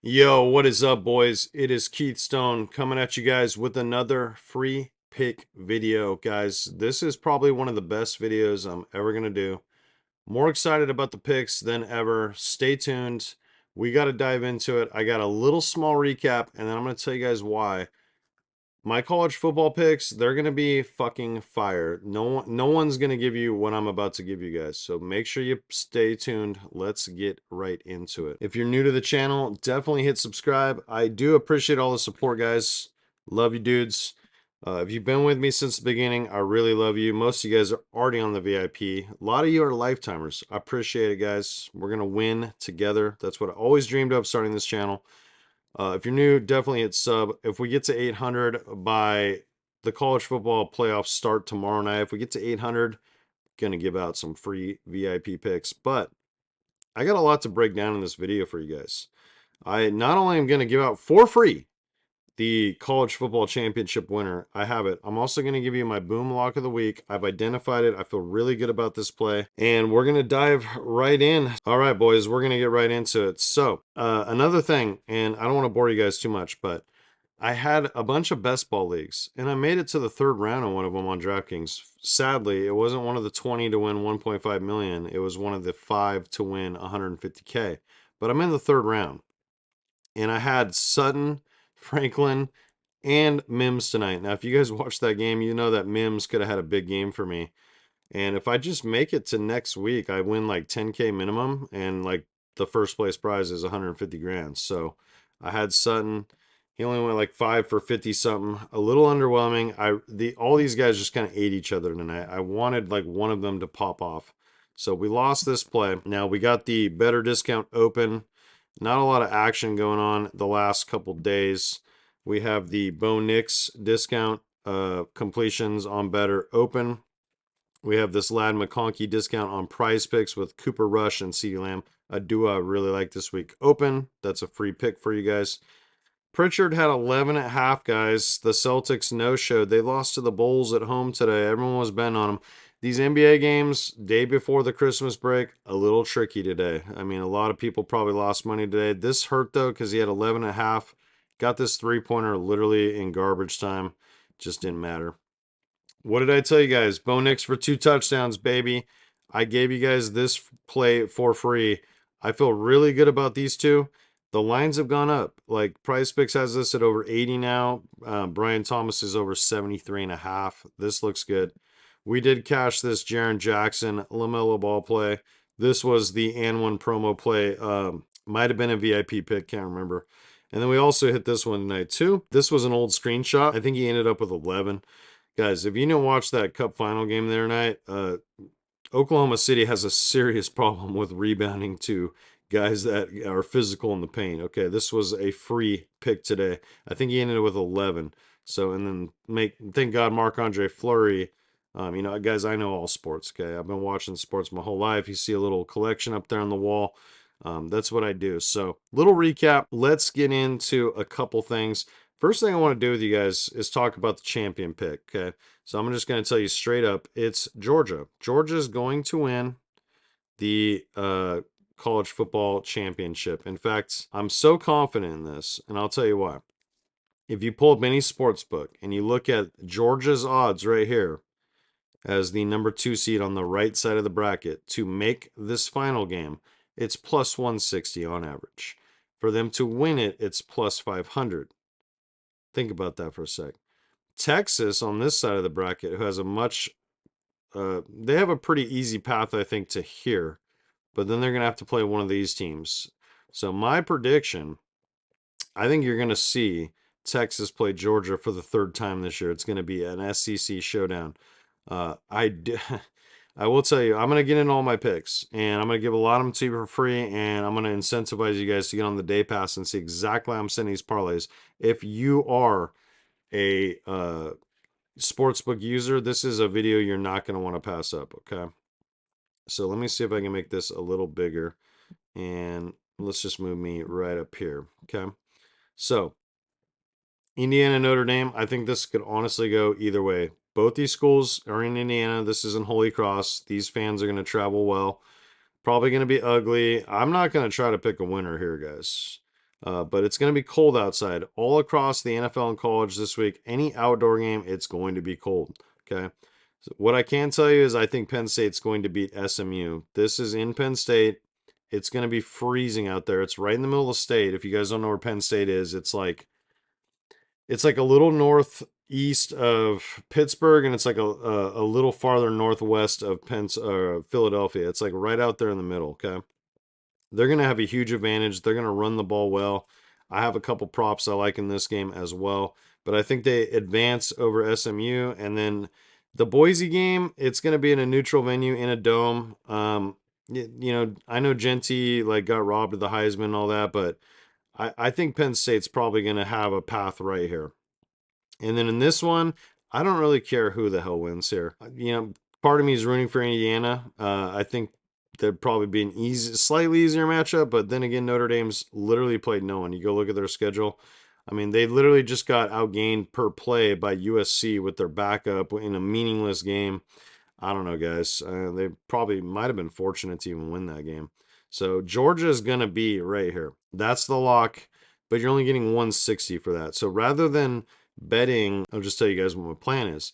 Yo, what is up, boys? It is Keith Stone coming at you guys with another free pick video. Guys, this is probably one of the best videos I'm ever going to do. More excited about the picks than ever. Stay tuned. We got to dive into it. I got a little small recap, and then I'm going to tell you guys why. My college football picks, they're going to be fucking fire. No one's going to give you what I'm about to give you guys. So make sure you stay tuned. Let's get right into it. If you're new to the channel, definitely hit subscribe. I do appreciate all the support, guys. Love you, dudes. If you've been with me since the beginning, I really love you. Most of you guys are already on the VIP. A lot of you are lifetimers. I appreciate it, guys. We're going to win together. That's what I always dreamed of starting this channel. If you're new, definitely hit sub. If we get to 800 by the college football playoffs start tomorrow night, if we get to 800, going to give out some free VIP picks. But I got a lot to break down in this video for you guys. I not only am going to give out for free the college football championship winner. I have it. I'm also going to give you my boom lock of the week. I've identified it. I feel really good about this play, and we're going to dive right in. All right, boys, we're going to get right into it. So another thing, and I don't want to bore you guys too much, but I had a bunch of best ball leagues, and I made it to the third round in one of them on DraftKings. Sadly, it wasn't one of the 20 to win 1.5 million. It was one of the 5 to win 150K. But I'm in the third round, and I had Sutton, Franklin, and Mims tonight. Now, if you guys watched that game, you know that Mims could have had a big game for me. And if I just make it to next week, I win like 10K minimum, and like the first place prize is 150 grand. So I had Sutton. He only went like 5 for 50 something. A little underwhelming. All these guys just kind of ate each other tonight. I wanted like one of them to pop off. So we lost this play. Now we got the better discount open. Not a lot of action going on the last couple days. We have the Bo Nix discount completions on better open. We have this Lad McConkey discount on prize picks with Cooper Rush and CeeDee Lamb. A duo I really like this week. Open. That's a free pick for you guys. Pritchard had 11 at half, guys. The Celtics no-showed. They lost to the Bulls at home today. Everyone was betting on them. These NBA games, day before the Christmas break, a little tricky today. I mean, a lot of people probably lost money today. This hurt, though, because he had 11 at half. Got this three-pointer literally in garbage time. Just didn't matter. What did I tell you guys? Bo Nix for 2 touchdowns, baby. I gave you guys this play for free. I feel really good about these two. The lines have gone up. Like Prize Picks has this at over 80 now. Brian Thomas is over 73.5. This looks good. We did cash this Jaren Jackson LaMelo Ball play. This was the and one promo play. Might have been a VIP pick, can't remember. And then we also hit this one tonight too. This was an old screenshot. I think he ended up with 11. Guys, if you didn't watch that Cup final game the other night, Oklahoma City has a serious problem with rebounding to guys that are physical in the paint. Okay, this was a free pick today. I think he ended with 11. So, and then thank God Marc-Andre Fleury. Guys, I know all sports. Okay, I've been watching sports my whole life. You see a little collection up there on the wall. That's what I do. So, little recap. Let's get into a couple things. First thing I want to do with you guys is talk about the champion pick. Okay, so I'm just going to tell you straight up, it's Georgia. Georgia is going to win the college football championship. In fact, I'm so confident in this, and I'll tell you why. If you pull up any sports book and you look at Georgia's odds right here as the number 2 seed on the right side of the bracket to make this final game, it's plus 160 on average. For them to win it, it's plus 500. Think about that for a sec. Texas on this side of the bracket, who has they have a pretty easy path, I think, to here. But then they're going to have to play one of these teams. So my prediction, I think you're going to see Texas play Georgia for the 3rd time this year. It's going to be an SEC showdown. I will tell you, I'm going to get in all my picks, and I'm going to give a lot of them to you for free, and I'm going to incentivize you guys to get on the day pass and see exactly how I'm sending these parlays. If you are a sportsbook user, this is a video you're not going to want to pass up, okay? So let me see if I can make this a little bigger, and let's just move me right up here, okay? So, Indiana, Notre Dame, I think this could honestly go either way. Both these schools are in Indiana. This is in Holy Cross. These fans are going to travel well. Probably going to be ugly. I'm not going to try to pick a winner here, guys. But it's going to be cold outside all across the NFL and college this week. Any outdoor game, it's going to be cold. Okay. So what I can tell you is I think Penn State's going to beat SMU. This is in Penn State. It's going to be freezing out there. It's right in the middle of the state. If you guys don't know where Penn State is, it's like a little northeast of Pittsburgh, and it's like a little farther northwest of Philadelphia. It's like right out there in the middle. Okay. They're going to have a huge advantage. They're going to run the ball well. I have a couple props I like in this game as well, but I think they advance over SMU. And then the Boise game, it's going to be in a neutral venue in a dome. I know Genty like got robbed of the Heisman and all that, but I think Penn State's probably going to have a path right here. And then in this one, I don't really care who the hell wins here. Part of me is rooting for Indiana. I think that'd probably be an slightly easier matchup, but then again, Notre Dame's literally played no one. You go look at their schedule. I mean, they literally just got outgained per play by USC with their backup in a meaningless game. I don't know, guys. They probably might have been fortunate to even win that game. So Georgia is going to be right here. That's the lock, but you're only getting 160 for that. So rather than betting, I'll just tell you guys what my plan is.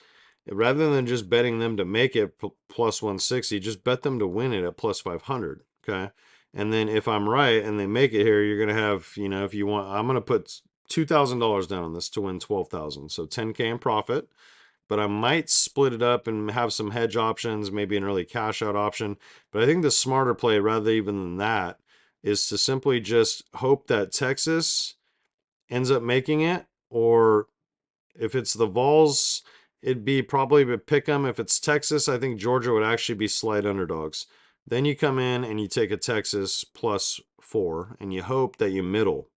Rather than just betting them to make it plus 160, just bet them to win it at plus 500. Okay. And then if I'm right and they make it here, you're going to have, if you want, I'm going to put $2,000 down on this to win 12,000. So 10K in profit, but I might split it up and have some hedge options, maybe an early cash out option. But I think the smarter play, rather even than that, is to simply just hope that Texas ends up making it, or if it's the Vols, it'd be probably a pick 'em. If it's Texas, I think Georgia would actually be slight underdogs. Then you come in and you take a Texas plus 4, and you hope that you middle.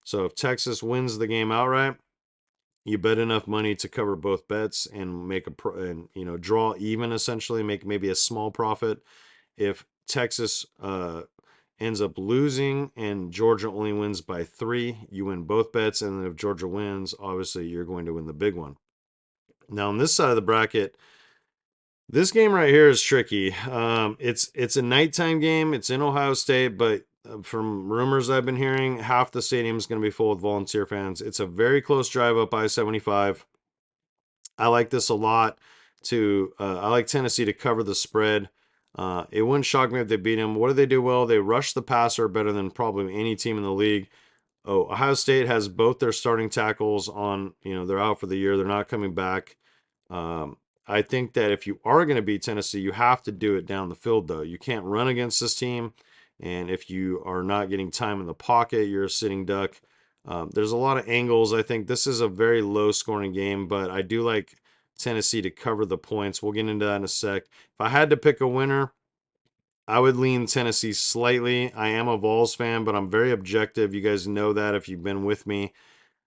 So if Texas wins the game outright, you bet enough money to cover both bets and make draw even, essentially make maybe a small profit. If Texas ends up losing and Georgia only wins by 3, you win both bets. And then if Georgia wins, obviously you're going to win the big one. Now on this side of the bracket, this game right here is tricky. It's a nighttime game. It's in Ohio State, but from rumors I've been hearing, half the stadium is going to be full with Volunteer fans. It's a very close drive up I-75. I like this a lot. I like Tennessee to cover the spread. It wouldn't shock me if they beat them. What do they do well? They rush the passer better than probably any team in the league. Ohio State has both their starting tackles on, they're out for the year. They're not coming back. I think that if you are going to beat Tennessee, you have to do it down the field, though. You can't run against this team. And if you are not getting time in the pocket, you're a sitting duck. There's a lot of angles. I think this is a very low scoring game, but I do like Tennessee to cover the points. We'll get into that in a sec. If I had to pick a winner, I would lean Tennessee slightly. I am a Vols fan, but I'm very objective. You guys know that if you've been with me.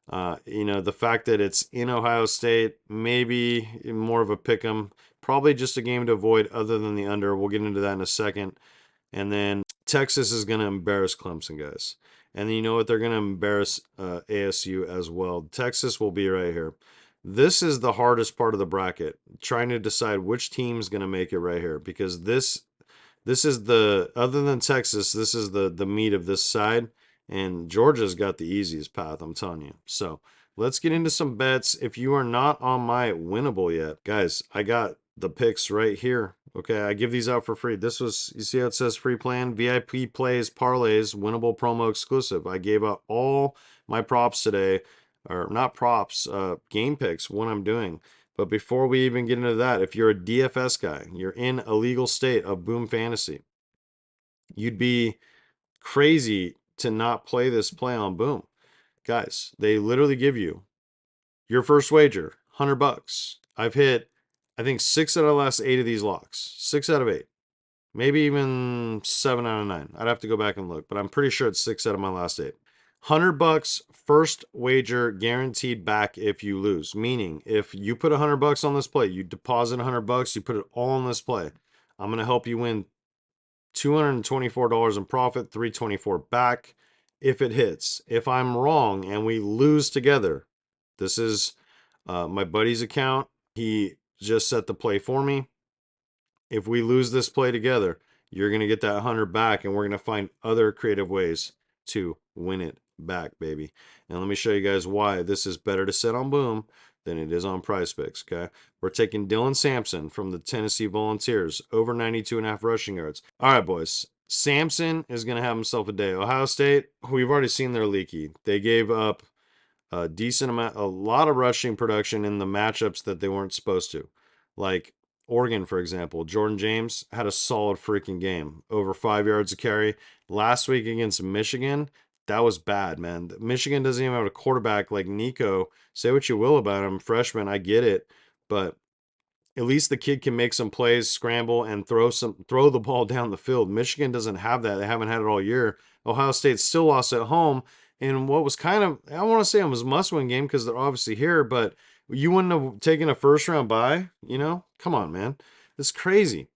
The fact that it's in Ohio State, maybe more of a pick 'em. Probably just a game to avoid other than the under. We'll get into that in a second. And then Texas is going to embarrass Clemson, guys. And you know what? They're going to embarrass ASU as well. Texas will be right here. This is the hardest part of the bracket, trying to decide which team's going to make it right here, because this is other than Texas, this is the meat of this side, and Georgia's got the easiest path, I'm telling you. So let's get into some bets. If you are not on my winnable yet, guys, I got the picks right here. Okay, I give these out for free. You see how it says free plan? VIP plays, parlays, winnable promo exclusive. I gave out all my props today, or not props, game picks, what I'm doing. But before we even get into that, if you're a DFS guy, you're in a legal state of Boom Fantasy, you'd be crazy to not play this play on Boom. Guys, they literally give you your first wager, $100. I've hit, I think, 6 out of the last 8 of these locks. 6 out of 8. Maybe even 7 out of 9. I'd have to go back and look, but I'm pretty sure it's 6 out of my last 8. $100 first wager guaranteed back if you lose. Meaning, if you put $100 on this play, you deposit $100, you put it all on this play. I'm going to help you win $224 in profit, $324 back if it hits. If I'm wrong and we lose together, this is my buddy's account. He just set the play for me. If we lose this play together, you're going to get that 100 back, and we're going to find other creative ways to win it back, baby. And let me show you guys why this is better to set on Boom than it is on PrizePicks, okay? We're taking Dylan Sampson from the Tennessee Volunteers, over 92.5 rushing yards. All right, boys. Sampson is going to have himself a day. Ohio State, we've already seen their leaky. They gave up a decent amount, a lot of rushing production in the matchups that they weren't supposed to. Like Oregon, for example, Jordan James had a solid freaking game, over 5 yards a carry. Last week against Michigan, that was bad, man. Michigan doesn't even have a quarterback like Nico. Say what you will about him, freshman, I get it, but at least the kid can make some plays, scramble, and throw the ball down the field. Michigan doesn't have that. They haven't had it all year. Ohio State still lost at home in what was kind of, I want to say it was a must-win game because they're obviously here, but you wouldn't have taken a first-round bye, you know? Come on, man. It's crazy.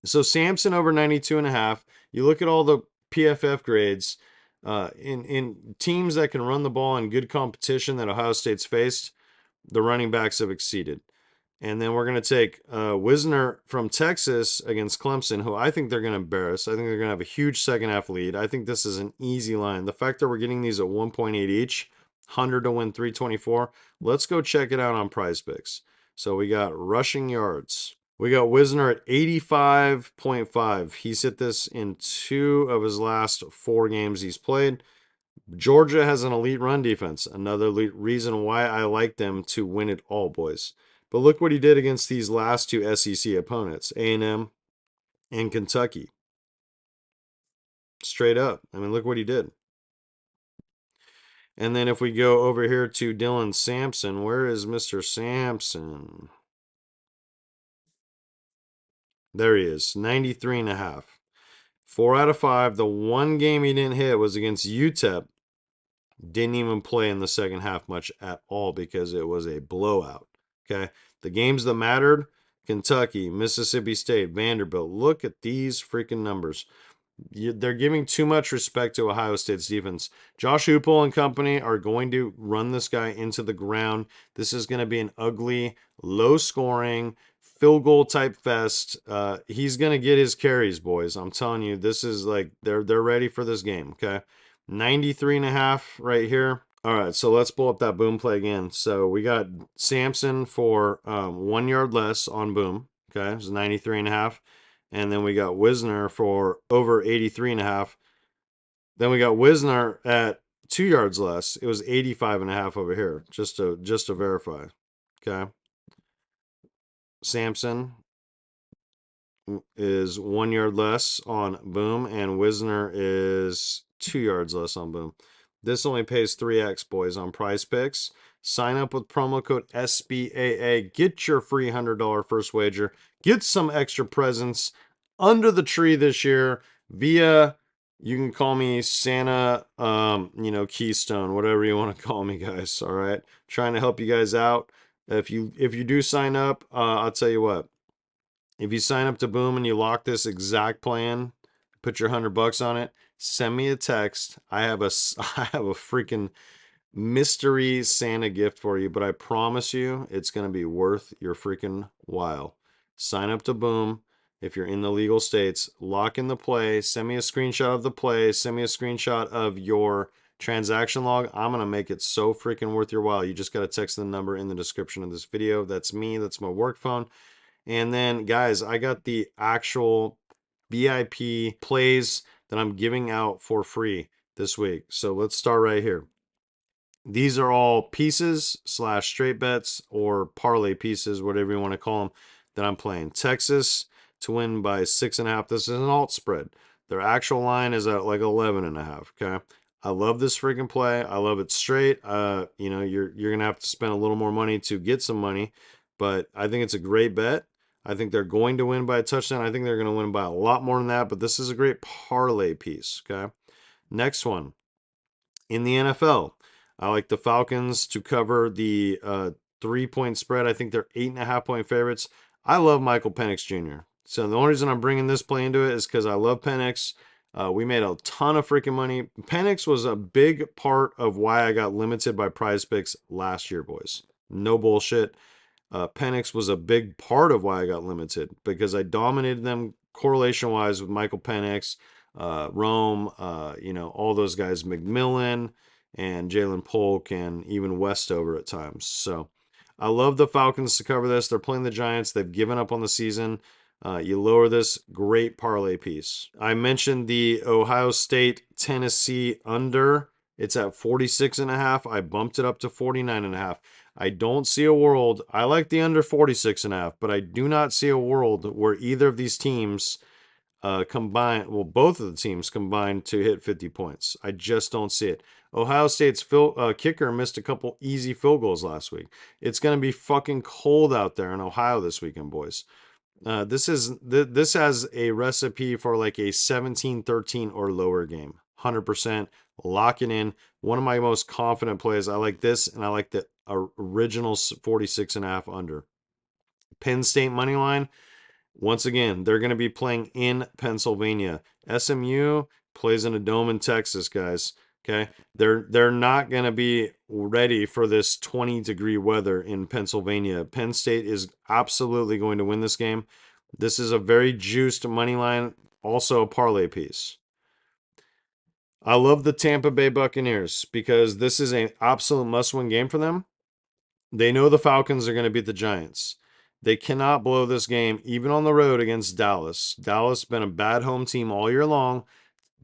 So Sampson over 92.5. You look at all the PFF grades in teams that can run the ball in good competition that Ohio State's faced, the running backs have exceeded. And then we're going to take Wisner from Texas against Clemson, who I think they're going to embarrass. I think they're going to have a huge second half lead. I think this is an easy line. The fact that we're getting these at 1.8 each, 100 to win 324. Let's go check it out on PrizePicks. So we got rushing yards. We got Wisner at 85.5. He's hit this in 2 of his last 4 games he's played. Georgia has an elite run defense. Another reason why I like them to win it all, boys. But look what he did against these last 2 SEC opponents, A&M and Kentucky. Straight up. I mean, look what he did. And then if we go over here to Dylan Sampson, where is Mr. Sampson? There he is, 93.5. 4 out of 5. The one game he didn't hit was against UTEP. Didn't even play in the second half much at all because it was a blowout. Okay. The games that mattered, Kentucky, Mississippi State, Vanderbilt. Look at these freaking numbers. They're giving too much respect to Ohio State's defense. Josh Heupel and company are going to run this guy into the ground. This is going to be an ugly, low-scoring, field goal type fest. He's going to get his carries, boys. I'm telling you, this is like they're ready for this game, okay? 93.5 right here. All right, so let's pull up that Boom play again. So we got Sampson for 1 yard less on Boom. Okay, it was 93.5. And then we got Wisner for over 83.5. Then we got Wisner at 2 yards less. It was 85.5 over here, just to verify. Okay. Sampson is 1 yard less on Boom, and Wisner is 2 yards less on Boom. This only pays 3x, boys, on PrizePicks. Sign up with promo code SBAA. Get your free $100 first wager. Get some extra presents under the tree this year via, you can call me Santa, Keystone, whatever you want to call me, guys. All right. Trying to help you guys out. If you do sign up, I'll tell you what. If you sign up to Boom and you lock this exact plan, put your $100 on it, send me a text. I have a freaking mystery Santa gift for you, but I promise you it's going to be worth your freaking while. Sign up to Boom. If you're in the legal states, lock in the play, send me a screenshot of the play, send me a screenshot of your transaction log. I'm going to make it so freaking worth your while. You just got to text the number in the description of this video. That's me. That's my work phone. And then, guys, I got the actual VIP plays that I'm giving out for free this week. So let's start right here. These are all pieces / straight bets or parlay pieces, whatever you want to call them, that I'm playing. Texas to win by 6.5. This is an alt spread. Their actual line is at like 11.5. Okay. I love this freaking play. I love it straight. You're going to have to spend a little more money to get some money, but I think it's a great bet. I think they're going to win by a touchdown. I think they're going to win by a lot more than that, but this is a great parlay piece, okay? Next one. In the NFL, I like the Falcons to cover the 3-point spread. I think they're 8.5-point favorites. I love Michael Penix Jr. So the only reason I'm bringing this play into it is because I love Penix. We made a ton of freaking money. Penix was a big part of why I got limited by PrizePicks last year, boys. No bullshit. Penix was a big part of why I got limited because I dominated them correlation-wise with Michael Penix. Rome, you know, all those guys, McMillan and Jalen Polk and even Westover at times. So I love the Falcons to cover this. They're playing the Giants. They've given up on the season. You lower this, great parlay piece. I mentioned the Ohio State Tennessee under. It's at 46.5. I bumped it up to 49.5. I don't see a world. I like the under 46.5, but I do not see a world where either of these teams combine, well, both of the teams combined to hit 50 points. I just don't see it. Ohio State's kicker missed a couple easy field goals last week. It's going to be fucking cold out there in Ohio this weekend, boys. This has a recipe for like a 17-13 or lower game. 100% lock it in. One of my most confident plays. I like this, and I like the original 46.5 under. Penn State money line. Once again, they're going to be playing in Pennsylvania. SMU plays in a dome in Texas, guys. Okay, they're not going to be ready for this 20-degree weather in Pennsylvania. Penn State is absolutely going to win this game. This is a very juiced money line, also a parlay piece. I love the Tampa Bay Buccaneers because this is an absolute must-win game for them. They know the Falcons are going to beat the Giants. They cannot blow this game, even on the road against Dallas. Dallas has been a bad home team all year long.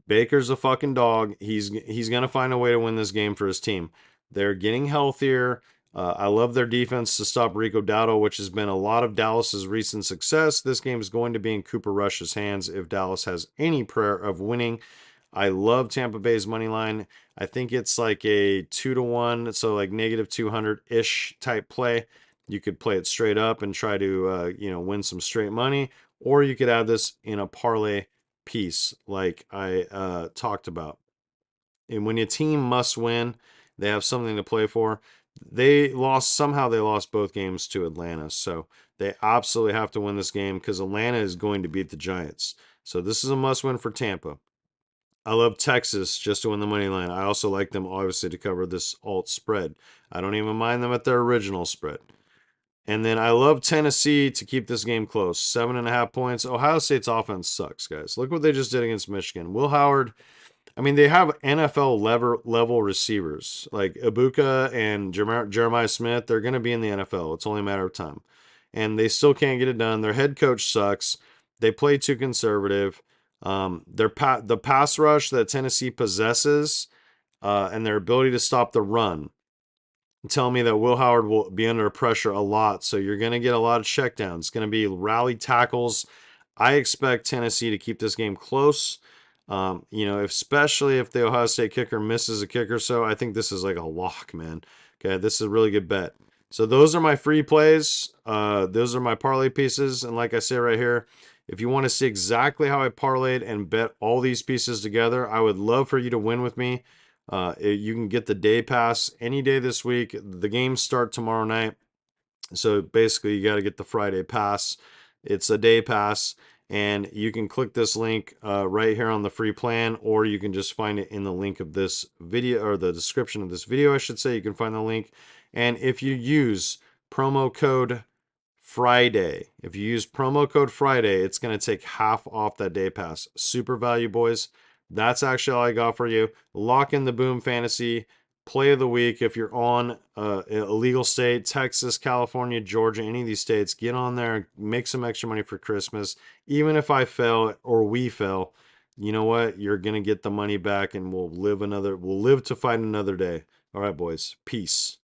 Baker's a fucking dog. He's going to find a way to win this game for his team. They're getting healthier. I love their defense to stop Rico Dowdle, which has been a lot of Dallas's recent success. This game is going to be in Cooper Rush's hands if Dallas has any prayer of winning. I love Tampa Bay's money line. I think it's like a 2-1, so like negative 200-ish type play. You could play it straight up and try to win some straight money, or you could add this in a parlay piece like I talked about. And when your team must win, they have something to play for. They lost both games to Atlanta, so they absolutely have to win this game because Atlanta is going to beat the Giants. So this is a must win for Tampa. I love Texas just to win the money line. I also like them, obviously, to cover this alt spread. I don't even mind them at their original spread. And then I love Tennessee to keep this game close. 7.5 points. Ohio State's offense sucks, guys. Look what they just did against Michigan. Will Howard, I mean, they have NFL level receivers. Like Ibuka and Jeremiah Smith, they're going to be in the NFL. It's only a matter of time. And they still can't get it done. Their head coach sucks. They play too conservative. The pass rush that Tennessee possesses and their ability to stop the run tell me that Will Howard will be under pressure a lot. So you're going to get a lot of checkdowns. It's going to be rally tackles. I expect Tennessee to keep this game close. Especially if the Ohio State kicker misses a kick or so, I think this is like a lock, man. Okay, this is a really good bet. So those are my free plays. Those are my parlay pieces. And like I say right here, if you want to see exactly how I parlayed and bet all these pieces together, I would love for you to win with me. You can get the day pass any day this week. The games start tomorrow night. So basically, you got to get the Friday pass. It's a day pass. And you can click this link right here on the free plan, or you can just find it in the link of this video, or the description of this video, I should say. You can find the link. And if you use promo code Friday, it's going to take half off that day pass. Super value, boys. That's actually all I got for you. Lock in the Boom Fantasy play of the week. If you're on a legal state, Texas, California, Georgia, any of these states, get on there, make some extra money for Christmas. Even if I fail or we fail, you know what? You're going to get the money back and we'll live to fight another day. All right, boys. Peace.